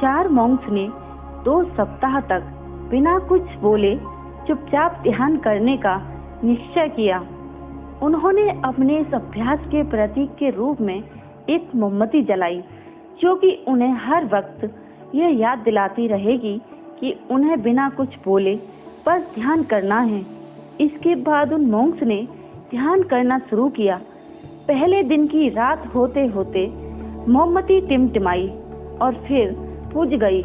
4 Monks ने 2 सप्ताह तक बिना कुछ बोले चुपचाप ध्यान करने का निश्चय किया। उन्होंने अपने इस अभ्यास के प्रतीक के रूप में एक मोमबत्ती जलाई, जो कि उन्हें हर वक्त यह याद दिलाती रहेगी कि उन्हें बिना कुछ बोले बस ध्यान करना है। इसके बाद उन मॉन्क्स ने ध्यान करना शुरू किया। पहले दिन की रात होते होते मोमबत्ती टिमटिमाई और फिर बुझ गई।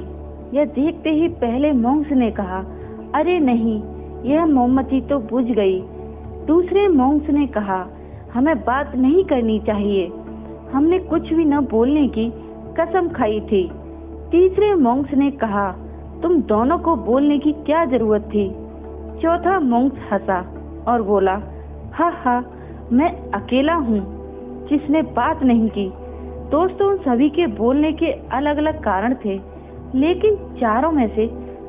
यह देखते ही पहले मॉन्क्स ने कहा, अरे नहीं, यह मोमबत्ती तो बुझ गई। दूसरे मॉन्क्स ने कहा, हमें बात नहीं करनी चाहिए, हमने कुछ भी न बोलने की कसम खाई थी। तीसरे मॉन्क्स ने कहा, तुम दोनों को बोलने की क्या जरूरत थी। चौथा मॉन्क्स हंसा और बोला, हा हा, मैं अकेला हूँ जिसने बात नहीं की। दोस्तों, उन सभी के बोलने के अलग अलग कारण थे, लेकिन चारों में से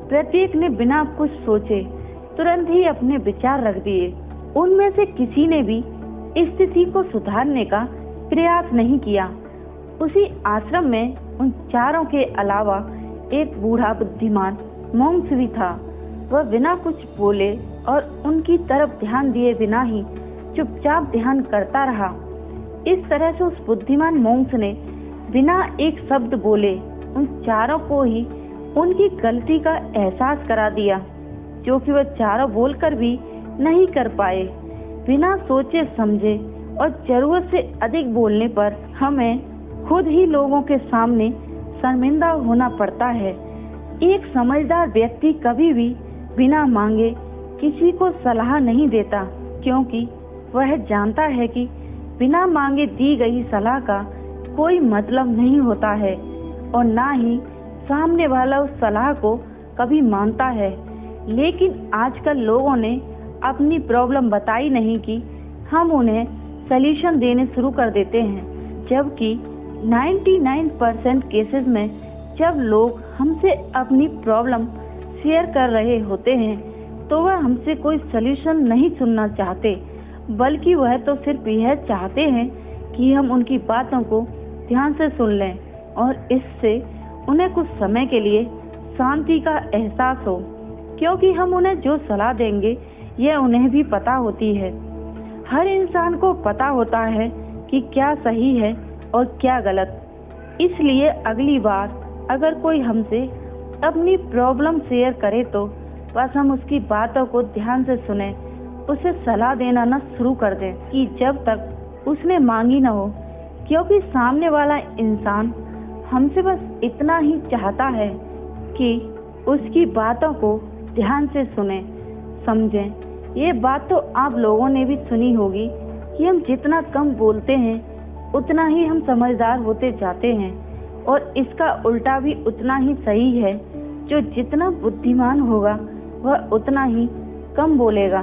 प्रत्येक ने बिना कुछ सोचे तुरंत ही अपने विचार रख दिए। उनमें से किसी ने भी स्थिति को सुधारने का प्रयास नहीं किया। उसी आश्रम में उन चारों के अलावा एक बूढ़ा बुद्धिमान मॉन्क्स भी था। वह बिना कुछ बोले और उनकी तरफ ध्यान दिए बिना ही चुपचाप ध्यान करता रहा। इस तरह से उस बुद्धिमान मॉन्क्स ने बिना एक शब्द बोले उन चारों को ही उनकी गलती का एहसास करा दिया, जो कि वह चारों बोलकर भी नहीं कर पाए। बिना सोचे समझे और जरूरत से अधिक बोलने पर हमें खुद ही लोगों के सामने शर्मिंदा होना पड़ता है। एक समझदार व्यक्ति कभी भी बिना मांगे किसी को सलाह नहीं देता, क्योंकि वह जानता है कि बिना मांगे दी गई सलाह का कोई मतलब नहीं होता है और ना ही सामने वाला उस सलाह को कभी मानता है। लेकिन आजकल लोगों ने अपनी प्रॉब्लम बताई नहीं कि हम उन्हें सॉल्यूशन देने शुरू कर देते हैं, जबकि 99% केसेस में जब लोग हमसे अपनी प्रॉब्लम शेयर कर रहे होते हैं तो वह हमसे कोई सॉल्यूशन नहीं सुनना चाहते, बल्कि वह तो सिर्फ यह चाहते हैं कि हम उनकी बातों को ध्यान से सुन लें और इससे उन्हें कुछ समय के लिए शांति का एहसास हो, क्योंकि हम उन्हें जो सलाह देंगे यह उन्हें भी पता होती है। हर इंसान को पता होता है कि क्या सही है और क्या गलत। इसलिए अगली बार अगर कोई हमसे अपनी प्रॉब्लम शेयर करे तो बस हम उसकी बातों को ध्यान से सुने, उसे सलाह देना न शुरू कर दें कि जब तक उसने मांगी न हो, क्योंकि सामने वाला इंसान हमसे बस इतना ही चाहता है कि उसकी बातों को ध्यान से सुने, समझें। ये बात तो आप लोगों ने भी सुनी होगी कि हम जितना कम बोलते हैं उतना ही हम समझदार होते जाते हैं, और इसका उल्टा भी उतना ही सही है। जो जितना बुद्धिमान होगा वह उतना ही कम बोलेगा।